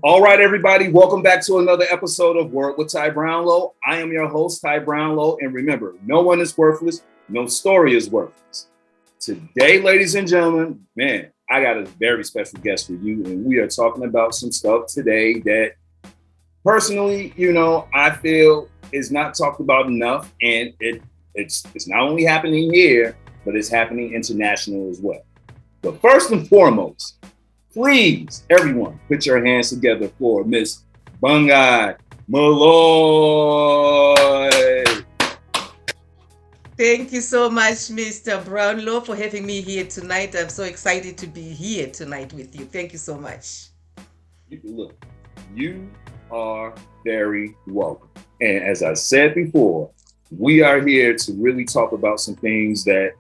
All right, everybody, welcome back to another episode of Word with Ty Brownlow. I am your host, Ty Brownlow, and remember, no one is worthless, no story is worthless. Today, ladies and gentlemen, man, I got a very special guest for you, and we are talking about some stuff today that personally, I feel is not talked about enough, and it's not only happening here, but it's happening international as well. But first and foremost, please, everyone, put your hands together for Miss Bongai Mhloyi. Thank you so much, Mr. Brownlow, for having me here tonight. I'm so excited to be here tonight with you. Thank you so much. Look, you are very welcome. And as I said before, we are here to really talk about some things that,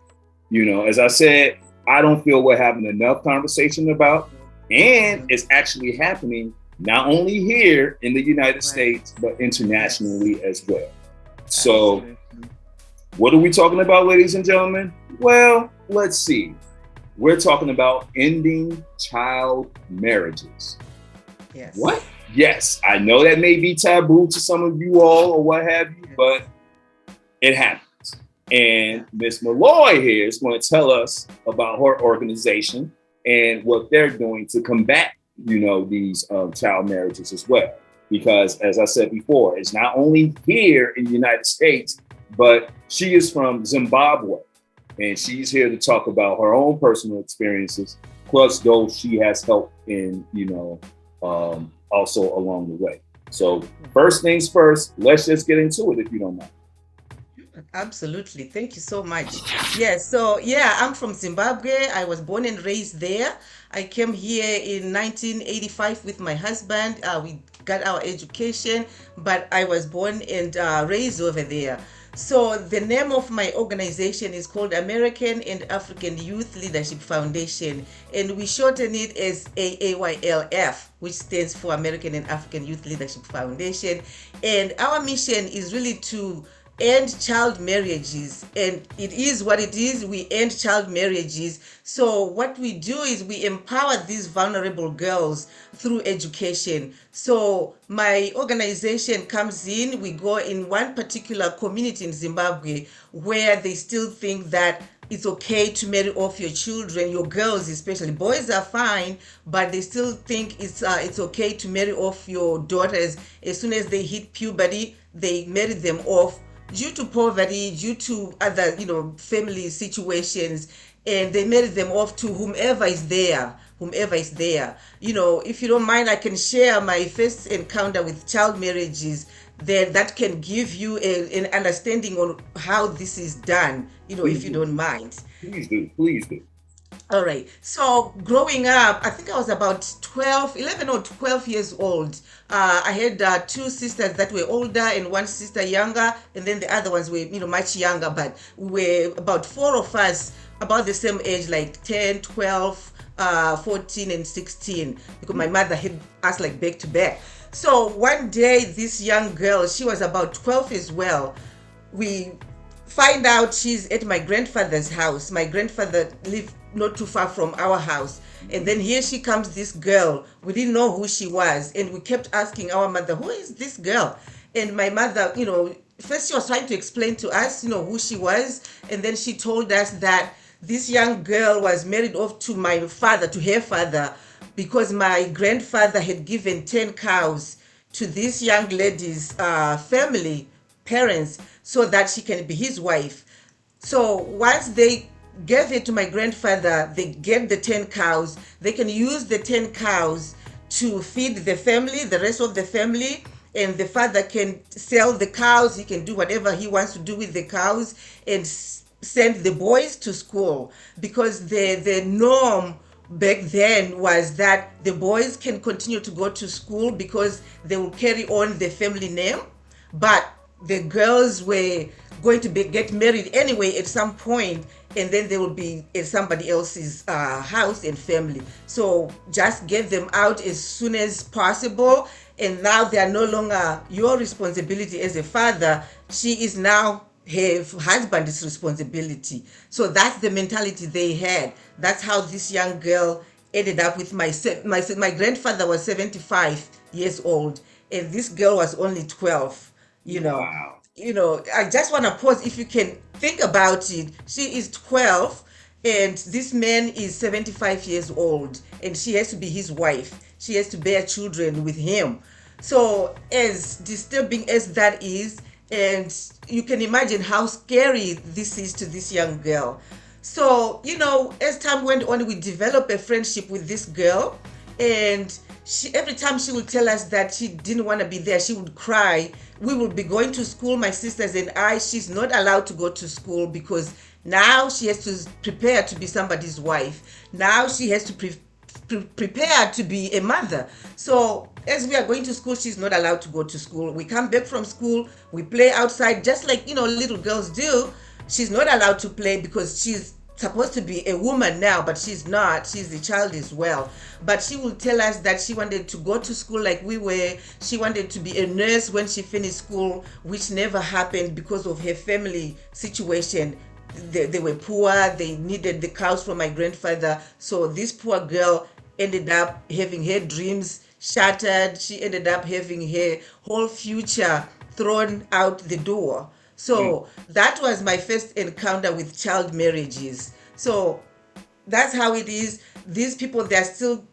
as I said, I don't feel we're having enough conversation about. And it's actually happening not only here in the United States, but internationally Yes, as well. So, absolutely. what are we talking about, ladies and gentlemen? Well, let's see. We're talking about ending child marriages. What? Yes. Yes, I know that may be taboo to some of you all or what have you, but Yes. it happens. Yeah. And Miss Mhloyi here is going to tell us about her organization and what they're doing to combat, these child marriages as well. Because as I said before, it's not only here in the United States, but she is from Zimbabwe, and she's here to talk about her own personal experiences. Plus, those she has helped in, also along the way. So, first things first, let's just get into it if you don't mind. Absolutely. Thank you so much. Yes, so yeah, I'm from Zimbabwe. I was born and raised there. I came here in 1985 with my husband. We got our education, but I was born and raised over there. So the name of my organization is called American and African Youth Leadership Foundation, and we shorten it as AAYLF, which stands for American and African Youth Leadership Foundation. And our mission is really to end child marriages, and it is what it is. We end child marriages. So what we do is we empower these vulnerable girls through education. So my organization comes in, we go in one particular community in Zimbabwe where they still think that it's okay to marry off your children, your girls especially. Boys are fine, but they still think it's okay to marry off your daughters. As soon as they hit puberty, they marry them off due to poverty, due to other, family situations, and they marry them off to whomever is there. Whomever is there. If you don't mind, I can share my first encounter with child marriages. Then that can give you an understanding on how this is done. Please If you do. don't mind. Please do. Please do. All right. So growing up, I think I was about 12, 11 or 12 years old. I had two sisters that were older and one sister younger, and then the other ones were, much younger, but we were about four of us about the same age, like 10, 12, 14, and 16, because my mother had us like back to back. So one day, this young girl, she was about 12 as well. We find out she's at my grandfather's house. My grandfather lived not too far from our house. And then here she comes, this girl. We didn't know who she was. And we kept asking our mother, who is this girl? And my mother, first she was trying to explain to us, who she was. And then she told us that this young girl was married off to my father, to her father, because my grandfather had given 10 cows to this young lady's family, parents, so that she can be his wife. So once they gave it to my grandfather, they get the 10 cows. They can use the 10 cows to feed the family, the rest of the family, and the father can sell the cows. He can do whatever he wants to do with the cows and send the boys to school, because the norm back then was that the boys can continue to go to school because they will carry on the family name, but the girls were going to get married anyway at some point, and then they will be at somebody else's house and family. So just get them out as soon as possible, and now they are no longer your responsibility as a father. She is now her husband's responsibility. So that's the mentality they had. That's how this young girl ended up with my grandfather was 75 years old, and this girl was only 12. You know, Wow. I just want to pause. If you can think about it, she is 12, and this man is 75 years old, and she has to be his wife. She has to bear children with him. So, as disturbing as that is, and you can imagine how scary this is to this young girl. So, as time went on, we developed a friendship with this girl, and every time she would tell us that she didn't want to be there, she would cry. We would be going to school, my sisters and I. She's not allowed to go to school because now she has to prepare to be somebody's wife. Now she has to prepare to be a mother. So as we are going to school, she's not allowed to go to school. We come back from school, we play outside just like little girls do. She's not allowed to play because she's supposed to be a woman now, but she's not. She's a child as well. But she will tell us that she wanted to go to school like we were. She wanted to be a nurse when she finished school, which never happened because of her family situation. They were poor. They needed the cows from my grandfather. So this poor girl ended up having her dreams shattered. She ended up having her whole future thrown out the door. So that was my first encounter with child marriages. So that's how it is. These people, they're still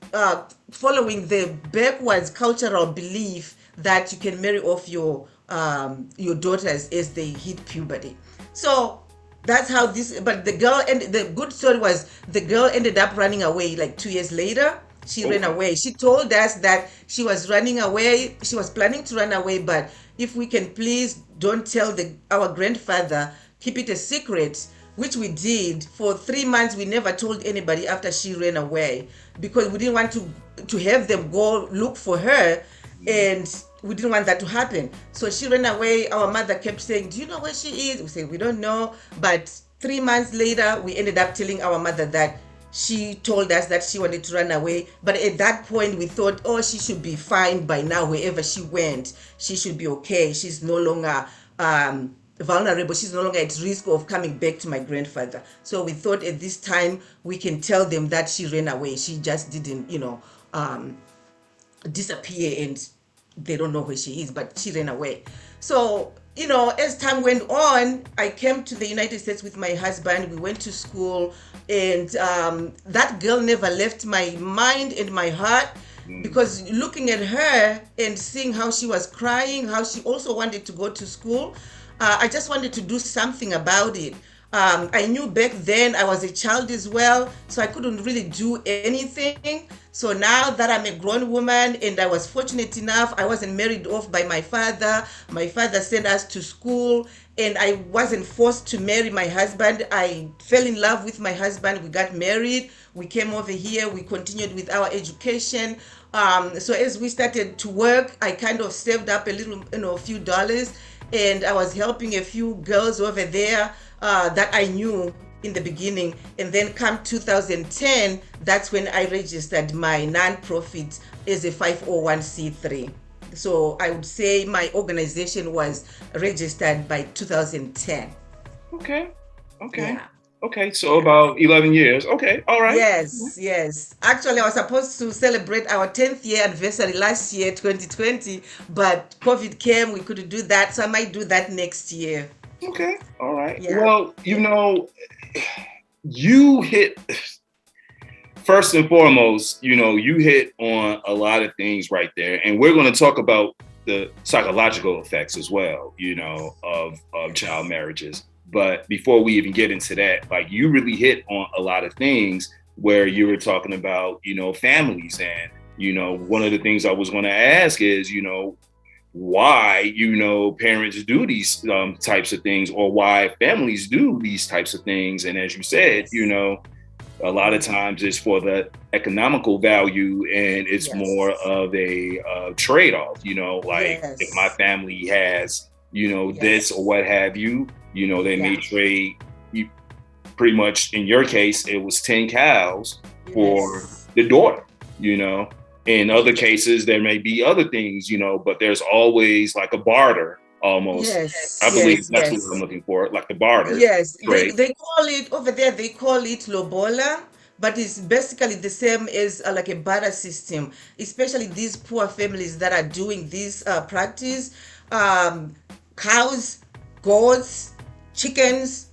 following the backwards cultural belief that you can marry off your daughters as they hit puberty. So that's how this. But the girl, and the good story was the girl ended up running away like 2 years later. She ran away. She told us that she was running away. She was planning to run away, but if we can please don't tell our grandfather, keep it a secret, which we did. For 3 months, we never told anybody after she ran away because we didn't want to have them go look for her, and we didn't want that to happen. So she ran away. Our mother kept saying, do you know where she is? We said, we don't know. But 3 months later, we ended up telling our mother that she told us that she wanted to run away. But at that point, we thought, oh, she should be fine by now. Wherever she went, she should be okay. She's no longer vulnerable. She's no longer at risk of coming back to my grandfather. So we thought at this time, we can tell them that she ran away. She just didn't, disappear, and they don't know where she is, but she ran away. So as time went on, I came to the United States with my husband. We went to school, and that girl never left my mind and my heart, because looking at her and seeing how she was crying, how she also wanted to go to school, I just wanted to do something about it. I knew back then I was a child as well, so I couldn't really do anything. So now that I'm a grown woman, and I was fortunate enough, I wasn't married off by my father. My father sent us to school, and I wasn't forced to marry my husband. I fell in love with my husband. We got married. We came over here. We continued with our education. So as we started to work, I kind of saved up a little, a few dollars, and I was helping a few girls over there that I knew in the beginning. And then come 2010, that's when I registered my nonprofit as a 501c3. So I would say my organization was registered by 2010. Okay. Yeah. Okay, so about 11 years. Okay, all right. Yes. Actually, I was supposed to celebrate our 10th year anniversary last year, 2020, but COVID came, we couldn't do that, so I might do that next year. Okay, all right. Yeah. Well, you hit, first and foremost, you hit on a lot of things right there. And we're going to talk about the psychological effects as well, of child marriages. But before we even get into that, like, you really hit on a lot of things where you were talking about, families. And, one of the things I was going to ask is, why, parents do these types of things, or why families do these types of things. And as you said, a lot of times it's for the economical value, and it's more of a trade-off, if my family has, this or what have you, they may trade you. Pretty much in your case, it was 10 cows for the daughter, In other cases, there may be other things, but there's always like a barter almost. I believe that's what I'm looking for, like the barter. Yes, they call it over there, they call it lobola. but it's basically the same as like a barter system, especially these poor families that are doing this practice. Um, Cows, goats, chickens,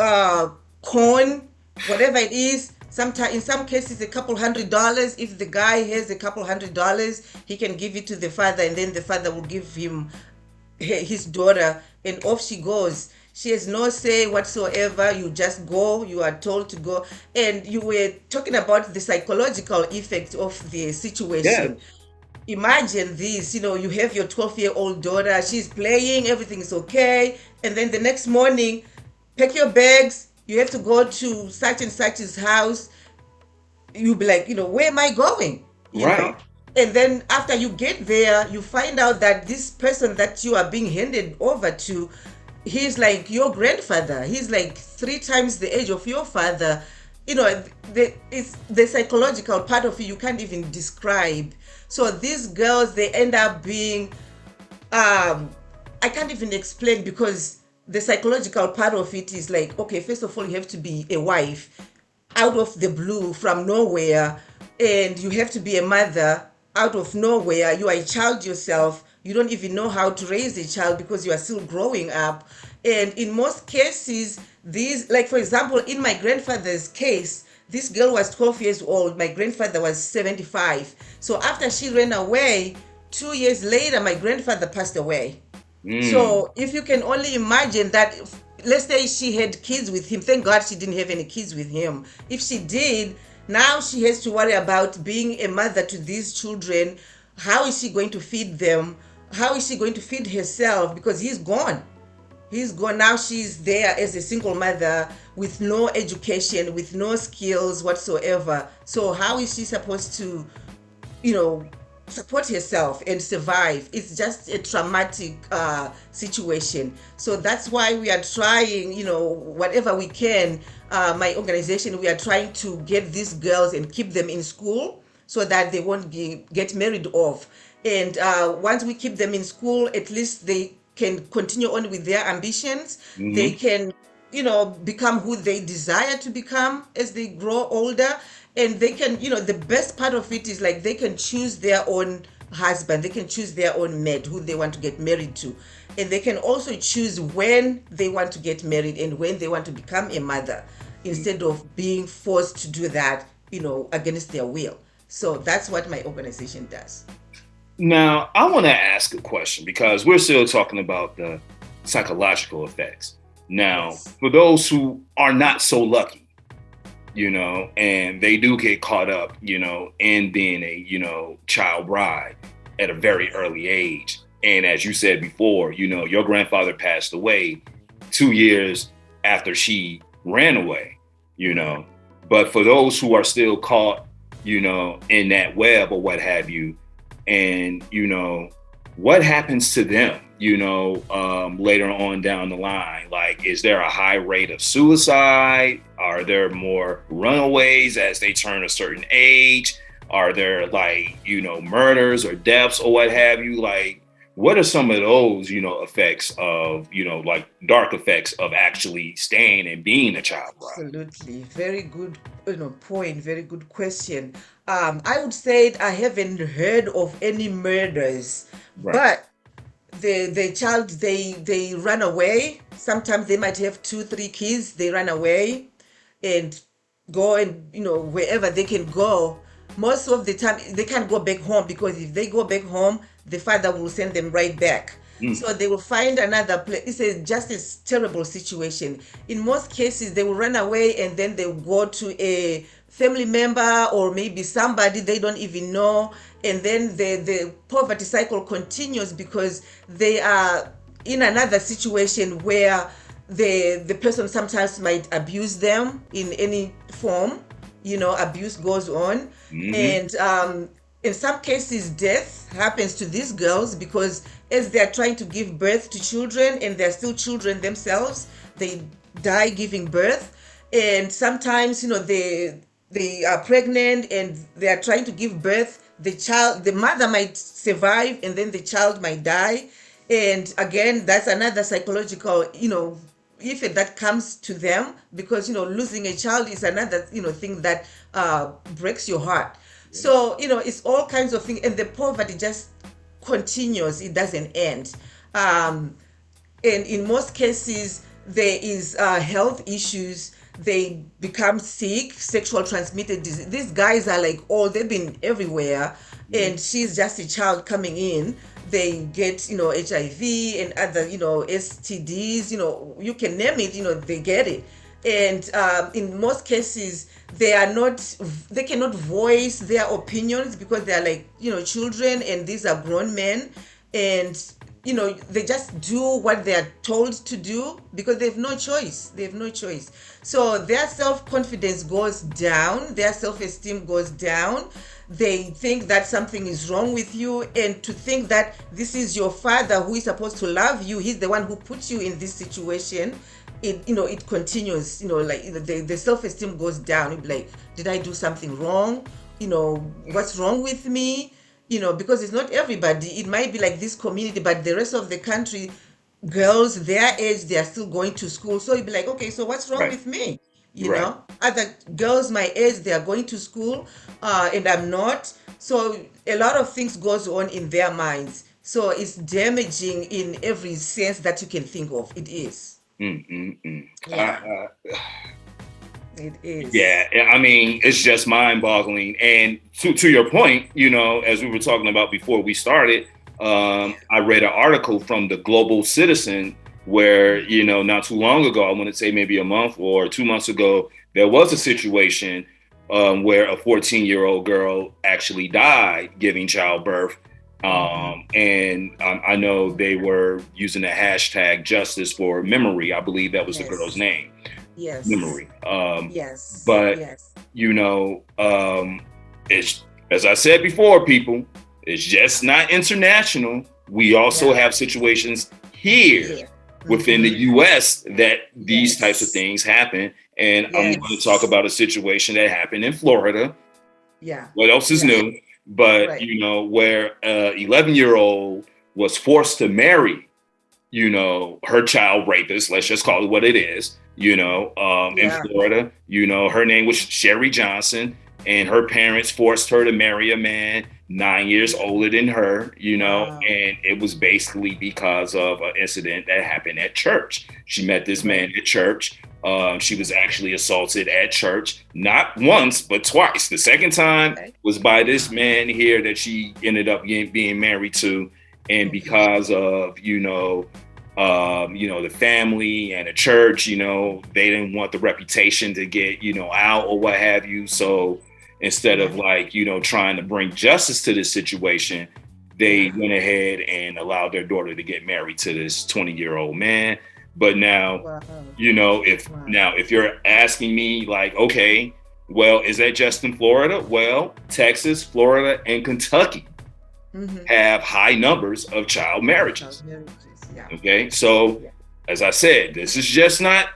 uh, corn, whatever it is. Sometimes, in some cases, a couple $100. If the guy has a couple $100, he can give it to the father, and then the father will give him his daughter, and off she goes. She has no say whatsoever. You just go. You are told to go. And you were talking about the psychological effect of the Yeah. situation. Imagine this, you have your 12-year-old daughter, she's playing, everything is okay, and then the next morning, pack your bags, you have to go to such and such's house. You'll be like, where am I going? you know Right. and then after you get there, you find out that this person that you are being handed over to, he's like your grandfather. He's like three times the age of your father. It's the psychological part of it you can't even describe. So these girls, they end up being, um I can't even explain, because the psychological part of it is like, okay, first of all, you have to be a wife out of the blue from nowhere, and you have to be a mother out of nowhere. You are a child yourself. You don't even know how to raise a child because you are still growing up. And in most cases, these, like for example, in my grandfather's case, this girl was 12 years old, my grandfather was 75. So after she ran away, 2 years later, my grandfather passed away. Mm. So if you can only imagine that, let's say she had kids with him. Thank God she didn't have any kids with him. If she did, now she has to worry about being a mother to these children. How is she going to feed them? How is she going to feed herself? Because he's gone. He's gone. Now she's there as a single mother with no education, with no skills whatsoever. So how is she supposed to, you know, support herself and survive? It's just a traumatic situation. So that's why we are trying, whatever we can. My organization, we are trying to get these girls and keep them in school so that they won't get married off. And once we keep them in school, at least they can continue on with their ambitions. They Hmm. can, become who they desire to become as they grow older. And they can, the best part of it is like they can choose their own husband, they can choose their own mate who they want to get married to. And they can also choose when they want to get married and when they want to become a mother, instead of being forced to do that, against their will. So that's what my organization does. Now, I want to ask a question because we're still talking about the psychological effects. Now, Yes. for those who are not so lucky, and they do get caught up, in being a, child bride at a very early age. And as you said before, your grandfather passed away 2 years after she ran away, you know. But for those who are still caught, in that web or what have you, and, what happens to them, later on down the line? Like, is there a high rate of suicide? Are there more runaways as they turn a certain age? Are there, like, murders or deaths or what have you? Like, what are some of those, effects of, like dark effects of actually staying and being a child bride? Absolutely. Very good, point. Very good question. I would say I haven't heard of any murders, Right. but the child, they run away. Sometimes they might have two, three kids. They run away and go, and wherever they can go. Most of the time they can't go back home, because if they go back home, the father will send them right back. Mm. So they will find another place. Just a terrible situation. In most cases, they will run away and then they will go to a family member or maybe somebody they don't even know. And then the poverty cycle continues, because they are in another situation where the person sometimes might abuse them in any form. Abuse goes on. Hmm. And in some cases, death happens to these girls, because as they are trying to give birth to children and they're still children themselves, they die giving birth. And sometimes, they are pregnant and they are trying to give birth. The mother might survive, and then the child might die. And again, that's another psychological, if that comes to them, because losing a child is another thing that breaks your heart. Yeah. So it's all kinds of things, and the poverty just continues, it doesn't end. um and in most cases there is health issues. They become sick, sexual transmitted disease. These guys are like, oh, they've been everywhere, Mhm. and she's just a child coming in. They get HIV and other STDs, you can name it, they get it. And in most cases they are not, they cannot voice their opinions because they are like children, and these are grown men. And they just do what they are told to do because they have no choice. They have no choice. So their self-confidence goes down, their self-esteem goes down. They think that something is wrong with you, and to think that this is your father who is supposed to love you, he's the one who puts you in this situation. It continues, like the self-esteem goes down. You'd be like, did I do something wrong? What's wrong with me? Because it's not everybody. It might be like this community, but the rest of the country, girls their age, they are still going to school. So you'd be like, okay, so what's wrong Right. with me? Right. Other girls my age, they are going to school, and I'm not. So a lot of things goes on in their minds. So it's damaging in every sense that you can think of. It is. Mm-mm-mm. Yeah, it is. Yeah, I mean, it's just mind-boggling. And to your point, as we were talking about before we started, I read an article from the Global Citizen where, not too long ago, I want to say maybe a month or 2 months ago, there was a situation where a 14-year-old girl actually died giving childbirth. Mm-hmm. And I know they were using the hashtag justice for memory. I believe that was the girl's Yes. name, Yes. memory. Yes. But Yes. you know, it's, as I said before, people, it's just not international. We also Yeah. have situations here Here. within the Mm-hmm. US that these types of Yes. things happen. And I'm going to talk Yes. about a situation that happened in Florida. Yeah. What else is Yeah. new? But, Right. where 11-year-old was forced to marry, her child rapist, let's just call it what it is, in Yeah. Florida. Her name was Sherry Johnson, and her parents forced her to marry a man 9 years older than her, Wow. and it was basically because of an incident that happened at church. She met this Right. man at church. She was actually assaulted at church, not once, but twice. The second time Right. was by this Wow. man here that she ended up being married to. And Okay. because of, the family and the church, they didn't want the reputation to get, out or what have you. So instead of Right. like, trying to bring justice to this situation, they Yeah. went ahead and allowed their daughter to get married to this 20-year-old man. But now, Wow. if Wow. now if you're asking me like, okay, well, is that just in Florida? Well, Texas, Florida, and Kentucky Mm-hmm. have high numbers of child Child marriages. marriages. Yeah. Okay, so Yeah. as I said, this is just not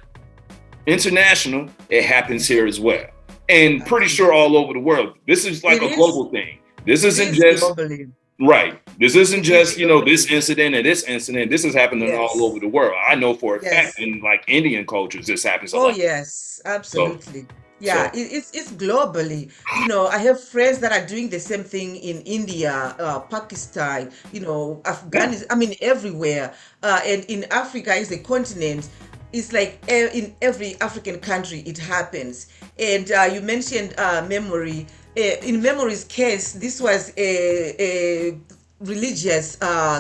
international, it happens here as well. And pretty sure Absolutely. all over the world. This is like It a is. global thing. This It isn't is just globally. right. This isn't It is just, globally. this incident and this incident. This is happening all over Yes. the world. I know for a fact Yes. in like Indian cultures, this happens a Oh, lot. yes, So, absolutely. Yeah, so it's globally. I have friends that are doing the same thing in India, Pakistan, yeah, Afghanistan, I mean, everywhere. And in Africa as a continent, it's like in every African country it happens. And you mentioned memory. In memory's case, this was a religious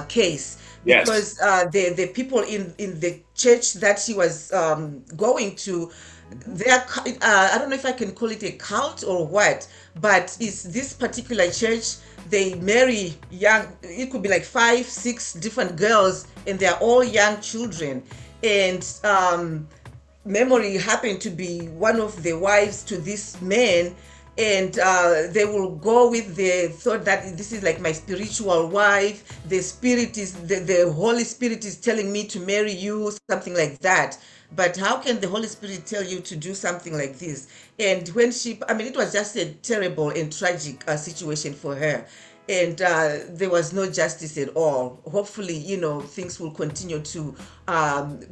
case, yes, because the people in the church that she was going to, I don't know if I can call it a cult or what, but it's this particular church. They marry young, it could be like five, six different girls, and they're all young children. And Memory happened to be one of the wives to this man, and they will go with the thought that this is like my spiritual wife. The spirit is the Holy Spirit is telling me to marry you, something like that. But how can the Holy Spirit tell you to do something like this? And when she, I mean, it was just a terrible and tragic situation for her. and there was no justice at all. Hopefully, things will continue to,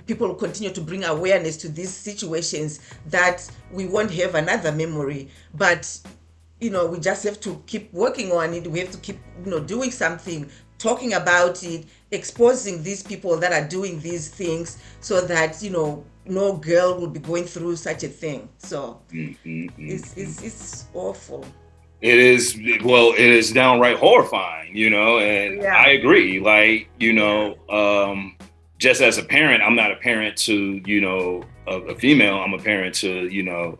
people will continue to bring awareness to these situations, that we won't have another memory. But we just have to keep working on it. We have to keep, doing something, talking about it, exposing these people that are doing these things, so that no girl will be going through such a thing. So it's awful. It is, well, it is downright horrifying, and I Yeah, agree. Like, yeah, just as a parent, I'm not a parent to, a female, I'm a parent to,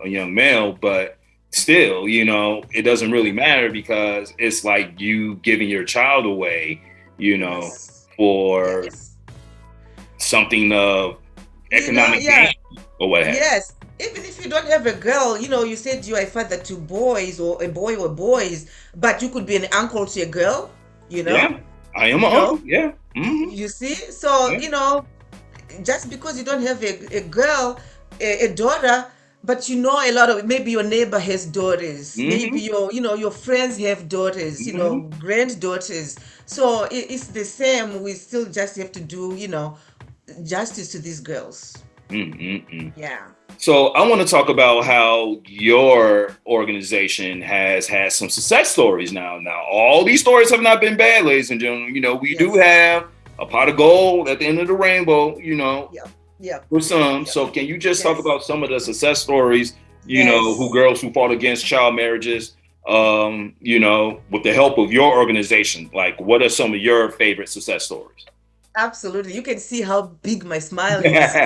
a young male, but still, it doesn't really matter because it's like you giving your child away, you know, yes, for yes. something of economic Yeah, gain or what have yes. Even if you don't have a girl, you said you are a father to boys, or a boy or boys, but you could be an uncle to a girl, you you. know, Yeah, I am you an know, uncle. Yeah. you see? So, Yeah. just because you don't have a girl, a daughter, but a lot of, maybe your neighbor has daughters, maybe hmm your friends have daughters, hmm granddaughters. So it's the same. We still just have to do, justice to these girls. hmm Yeah. So I want to talk about how your organization has had some success stories now. Now, all these stories have not been bad, ladies and gentlemen. We do Yes. have a pot of gold at the end of the rainbow, Yep. Yep. for some. Yep. So can you just talk Yes. about some of the success stories, who Yes. girls who fought against child marriages, with the help of your organization? Like, what are some of your favorite success stories? Absolutely. You can see how big my smile is.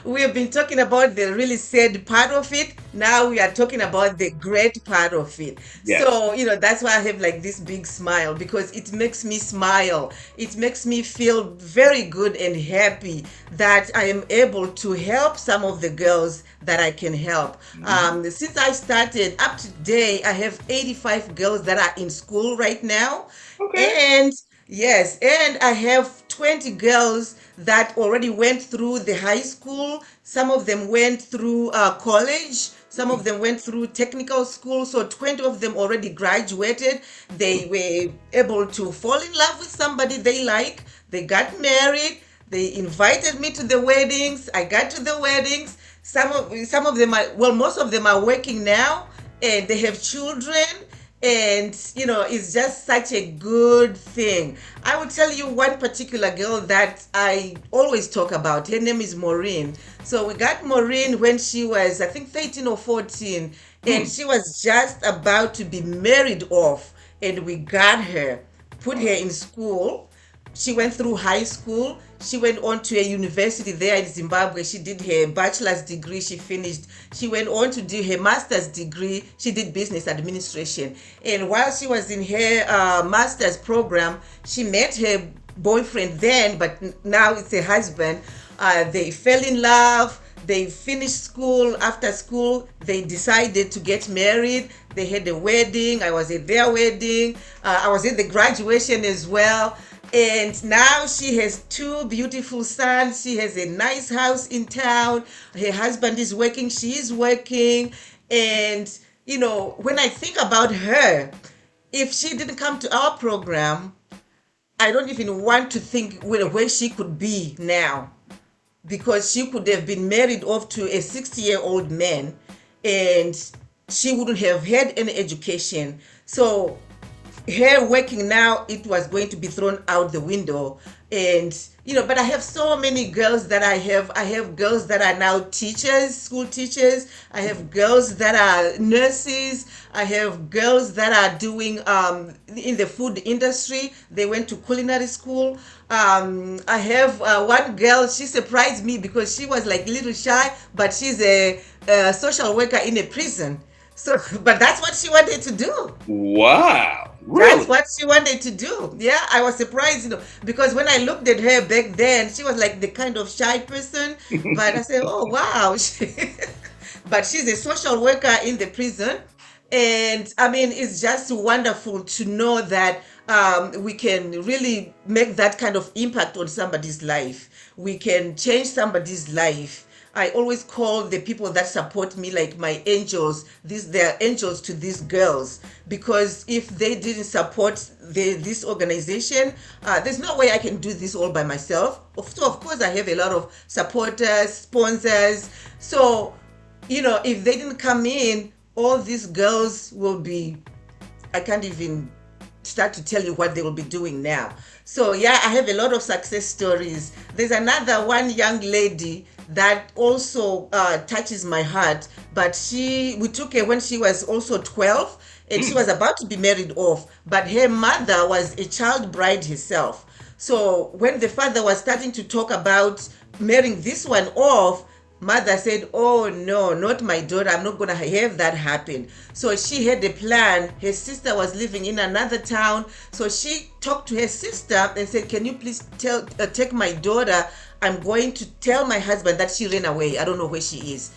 We have been talking about the really sad part of it. Now we are talking about the great part of it. Yes. So, that's why I have like this big smile, because it makes me smile. It makes me feel very good and happy that I am able to help some of the girls that I can help. Mhm. Since I started up to today, I have 85 girls that are in school right now. Okay. And yes, and I have 20 girls that already went through the high school. Some of them went through college. Some of them went through technical school. So 20 of them already graduated. They were able to fall in love with somebody they like. They got married. They invited me to the weddings. I got to the weddings. Some of them are, well, most of them are working now, and they have children, and it's just such a good thing. I will tell you one particular girl that I always talk about. Her name is Maureen. So we got Maureen when she was, I think, 13 or 14, and Hmm. she was just about to be married off, and we got her, put her in school. She went through high school. She went on to a university there in Zimbabwe. She did her bachelor's degree. She finished. She went on to do her master's degree. She did business administration. And while she was in her master's program, she met her boyfriend then, but now it's a husband. They fell in love. They finished school. After school, they decided to get married. They had a wedding. I was at their wedding. I was at the graduation as well. And now she has two beautiful sons. She has a nice house in town. Her husband is working. She is working. And, when I think about her, if she didn't come to our program, I don't even want to think where she could be now, because she could have been married off to a 60-year-old man, and she wouldn't have had any education. So her working now, it was going to be thrown out the window. And but I have so many girls that I have girls that are now teachers, school teachers. I have girls that are nurses. I have girls that are doing in the food industry. They went to culinary school. I have one girl. She surprised me because she was like a little shy, but she's a social worker in a prison. So, but that's what she wanted to do. Wow. That's Really? what she wanted to do. Yeah, I was surprised, because when I looked at her back then, she was like the kind of shy person. But I said, oh, wow. But she's a social worker in the prison. And I mean, it's just wonderful to know that we can really make that kind of impact on somebody's life. We can change somebody's life. I always call the people that support me like my angels. They're angels to these girls, because if they didn't support this organization, there's no way I can do this all by myself. So of course I have a lot of supporters, sponsors. So if they didn't come in, all these girls will be, I can't even start to tell you what they will be doing now. So yeah, I have a lot of success stories. There's another one young lady that also touches my heart, but we took her when she was also 12, and she was about to be married off, but her mother was a child bride herself. So when the father was starting to talk about marrying this one off, mother said, "Oh no, not my daughter. I'm not gonna have that happen." So she had a plan. Her sister was living in another town, so she talked to her sister and said, "Can you please take my daughter? I'm going to tell my husband that she ran away. I don't know where she is.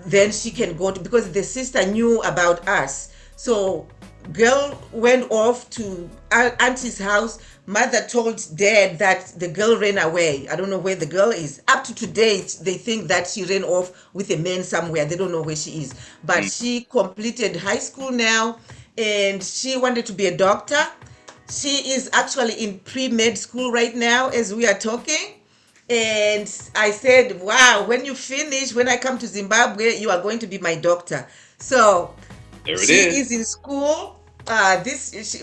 Then she can go to," because the sister knew about us. So girl went off to auntie's house. Mother told dad that the girl ran away. I don't know where the girl is. Up to today, they think that she ran off with a man somewhere. They don't know where she is. But she completed high school now, and she wanted to be a doctor. She is actually in pre-med school right now as we are talking. And I said, "Wow, when you finish, when I come to Zimbabwe, you are going to be my doctor." So There it she is. is in school.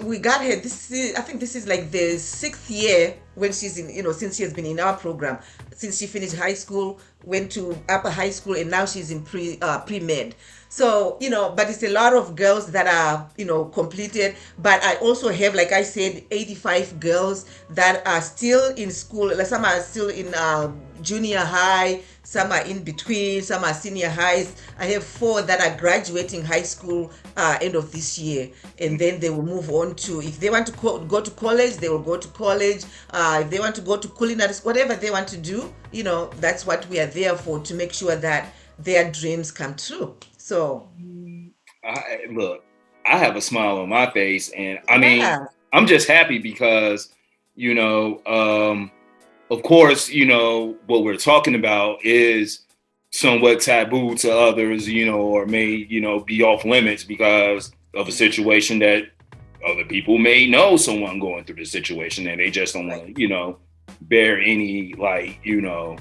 We got her. I think this is like the 6th year when she's in. Since she has been in our program, since she finished high school, went to upper high school, and now she's in pre med. So but it's a lot of girls that are completed. But I also have, like I said, 85 girls that are still in school. Like, some are still in junior high, some are in between, some are senior highs. I have 4 that are graduating high school end of this year, and then they will move on to, if they want to go to college, they will go to college. If they want to go to culinary, whatever they want to do, that's what we are there for, to make sure that their dreams come true. So Look, I have a smile on my face, and I mean, yeah, I'm just happy because, of course, what we're talking about is somewhat taboo to others, or may, be off limits because of a situation that other people may know someone going through the situation, and they just don't want right. to, bear any, like, Yeah.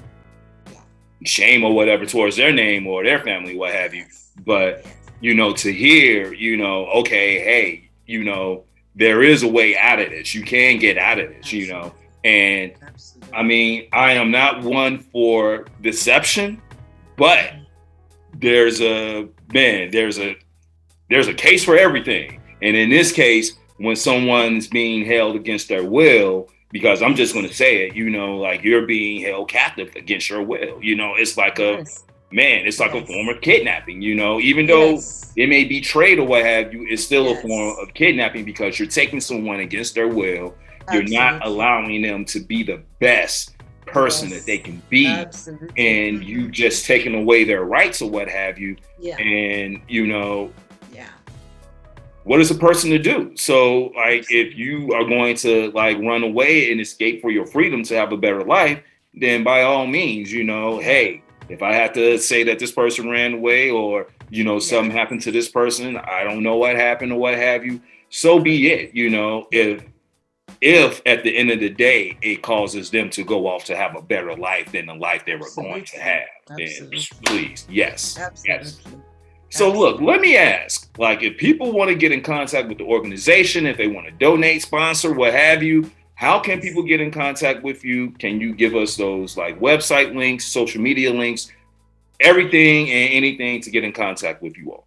shame or whatever towards their name or their family, what have you. Yes. But, Yes. to hear, okay, hey, there is a way out of this. You can get out of this, Absolutely. And I Absolutely. mean, I am not one for deception, but there's a man, there's a case for everything. And in this case, when someone's being held against their will, because I'm just going to say it, like you're being held captive against your will, it's like Yes. it's like a Yes. form of kidnapping, even though Yes. it may be trade or what have you, it's still a form Yes. of kidnapping because you're taking someone against their will. You're not Absolutely. allowing them to be the best person that they Yes. can be, Absolutely. and you just taking away their rights or what have you. Yeah. And Yeah. what is a person to do? So, like, if Absolutely. you are going to like run away and escape for your freedom to have a better life, then by all means, Yeah. hey, if I have to say that this person ran away, or Yeah. something happened to this person, I don't know what happened or what have you, so Right. be it. Yeah. If at the end of the day it causes them to go off to have a better life than the life they were going to Absolutely. have, then Absolutely. please, yes, yes. Absolutely. So look, Absolutely. let me ask, like, if people want to get in contact with the organization, if they want to donate, sponsor, what have you, how can Yes. people get in contact with you? Can you give us those like website links, social media links, everything and anything to get in contact with you all?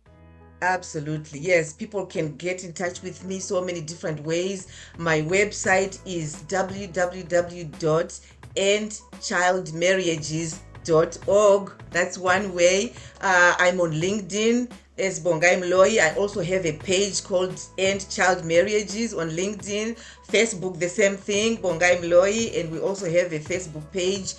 Absolutely. Yes, people can get in touch with me so many different ways. My website is www.endchildmarriages.org. That's one way. I'm on LinkedIn as Bongai Mhloyi. I also have a page called End Child Marriages on LinkedIn. Facebook, the same thing, Bongai Mhloyi. And we also have a Facebook page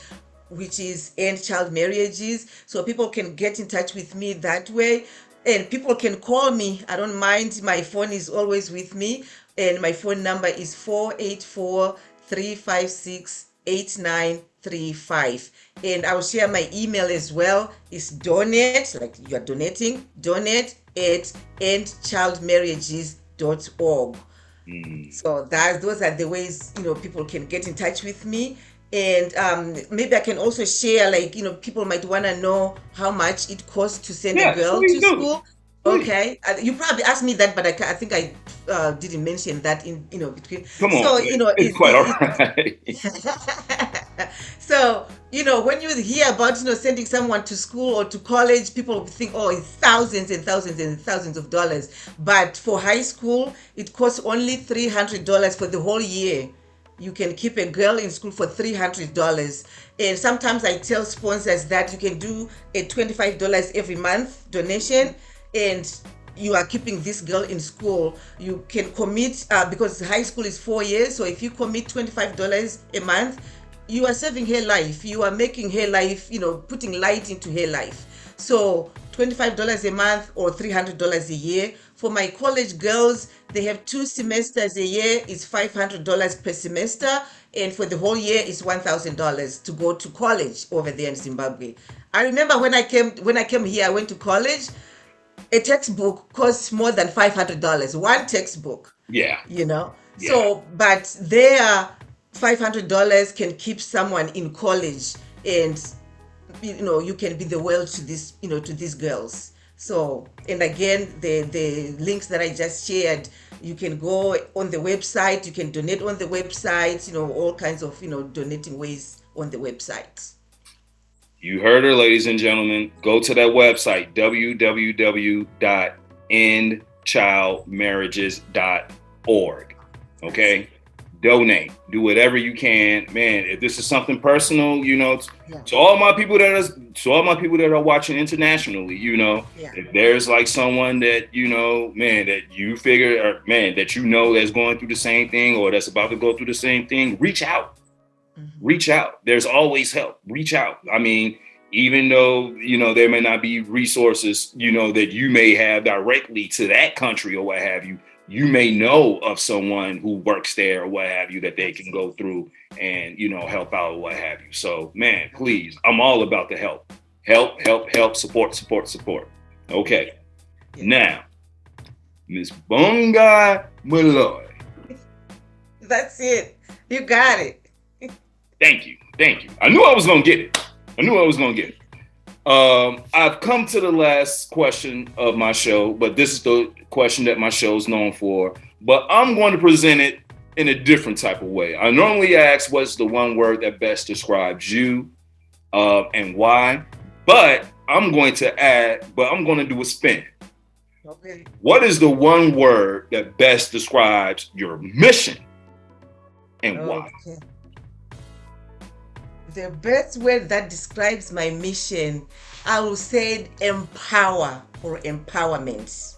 which is End Child Marriages. So people can get in touch with me that way. And people can call me. I don't mind. My phone is always with me. And my phone number is 484 356 8933. 0800-646-8135. And I'll share my email as well. It's donate, like you are donating, donate at endchildmarriages.org. So those are the ways, people can get in touch with me. And maybe I can also share, like, people might want to know how much it costs to send a Yeah, girl please to do. school. Please. Okay, you probably asked me that, but I think I didn't mention that in between. Come on. So It's quite all right. so when you hear about sending someone to school or to college, people think, oh, it's thousands and thousands and thousands of dollars. But for high school, it costs only $300 for the whole year. You can keep a girl in school for $300. And sometimes I tell sponsors that you can do a $25 every month donation, and you are keeping this girl in school. You can commit, because high school is 4 years. So if you commit $25 a month, you are saving her life. You are making her life, putting light into her life. So $25 a month or $300 a year. For my college girls, they have 2 semesters a year. It's $500 per semester. And for the whole year, it's $1,000 to go to college over there in Zimbabwe. I remember when I came here, I went to college. A textbook costs more than $500. One textbook. Yeah. Yeah. So, but their $500 can keep someone in college, and you can be the world to these girls. So, and again, the links that I just shared, you can go on the website, you can donate on the website, all kinds of donating ways on the website. You heard her, ladies and gentlemen. Go to that website, www.endchildmarriages.org. Okay? Donate. Do whatever you can. Man, if this is something personal, to all my people that are watching internationally, if there's like someone that, that you figure, or that that's going through the same thing or that's about to go through the same thing, reach out. Reach out. There's always help. Reach out. I mean, even though, there may not be resources, that you may have directly to that country or what have you, you may know of someone who works there or what have you that they can go through and, help out or what have you. So, man, please, I'm all about the help. Help, support. Okay. Now, Miss Bongai Mhloyi. That's it. You got it. Thank you. I knew I was going to get it. I've come to the last question of my show, but this is the question that my show is known for. But I'm going to present it in a different type of way. I normally ask, what's the one word that best describes you and why? But I'm going to do a spin. Okay. What is the one word that best describes your mission and why? The best word that describes my mission, I will say empower or empowerment.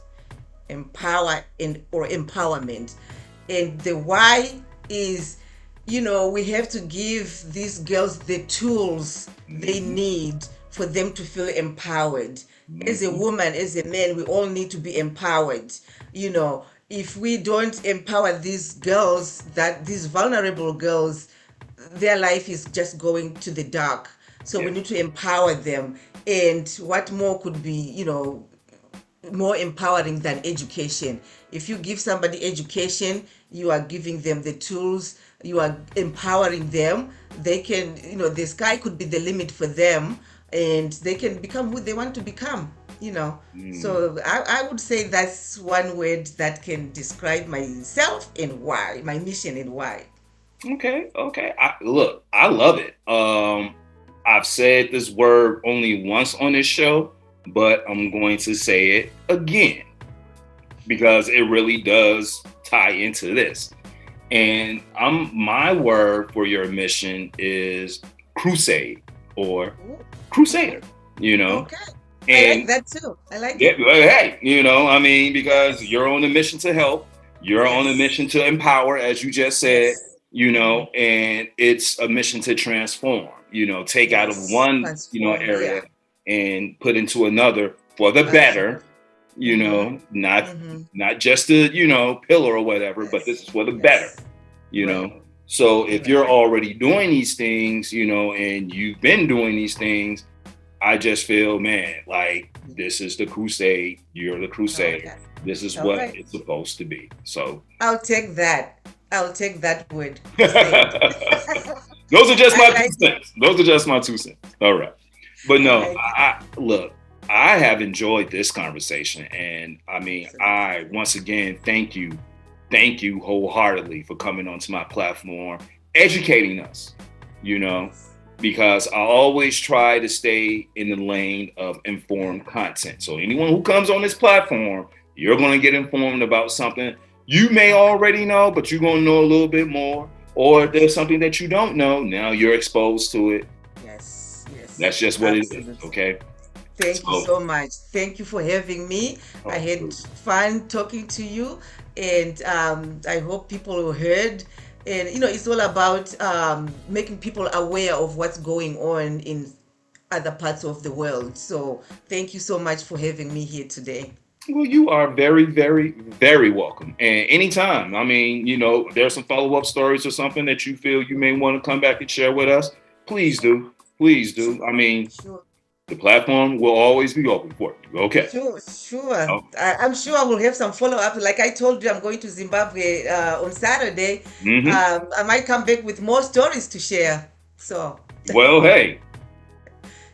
Empowerment. And the why is, we have to give these girls the tools they need for them to feel empowered. As a woman, as a man, we all need to be empowered. If we don't empower these girls, these vulnerable girls, their life is just going to the dark. So we need to empower them. And what more could be, more empowering than education? If you give somebody education, you are giving them the tools, you are empowering them. They can, the sky could be the limit for them, and they can become who they want to become. So I would say that's one word that can describe myself and why, my mission and why. Okay. I love it. I've said this word only once on this show, but I'm going to say it again because it really does tie into this. And my word for your mission is crusade or crusader, Okay. And I like that too. I like it. Hey, because Yes. you're on a mission to help. You're on a mission to empower, as you just said, and it's a mission to transform, take out of one, area and put into another for the better, not just a, pillar or whatever, but this is for the better, So if you're already doing these things, you know, and you've been doing these things, I just feel, man, like this is the crusade. You're the crusader. Okay. This is All what right. it's supposed to be. So I'll take that. I'll take that word. those Crusade. are just I my like two it. cents. Those are just my 2 cents. All right. But I no, like it. I look, I have enjoyed this conversation. And I mean, I once again thank you wholeheartedly for coming onto my platform, educating us, you know, because I always try to stay in the lane of informed content. So anyone who comes on this platform, you're going to get informed about something you may already know, but you're going to know a little bit more. Or if there's something that you don't know, now you're exposed to it. Yes, yes, That's just what it is. absolutely. Okay. Thank you So, so much. Thank you for having me. I oh, had fun talking to you, and I hope people heard. And it's all about making people aware of what's going on in other parts of the world. So thank you so much for having me here today. well, you are very, very, very welcome. And anytime, I mean, you know, there's some follow up stories or something that you feel you may want to come back and share with us, please do. Please do. Sure, I mean, sure. the platform will always be open for you. Okay. Sure, sure. Oh, I'm sure I will have some follow up. Like I told you, I'm going to Zimbabwe on Saturday. hmm. I might come back with more stories to share. So, Well, hey,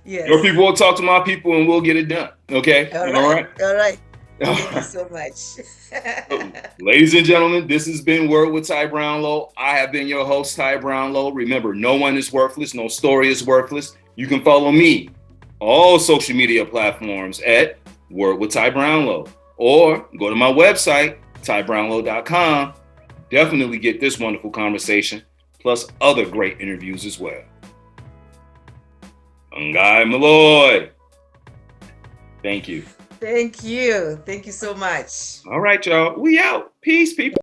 your yes. people will talk to my people and we'll get it done. Okay. All All right. right. All right. Thank you so much. Ladies and gentlemen, this has been Word with Ty Brownlow. I have been your host, Ty Brownlow. Remember, no one is worthless. No story is worthless. You can follow me all social media platforms at Word with Ty Brownlow, or go to my website, tybrownlow.com. Definitely get this wonderful conversation, plus other great interviews as well. Bongai Mhloyi. Thank you. Thank you. Thank you so much. All right, y'all. We out. Peace, people.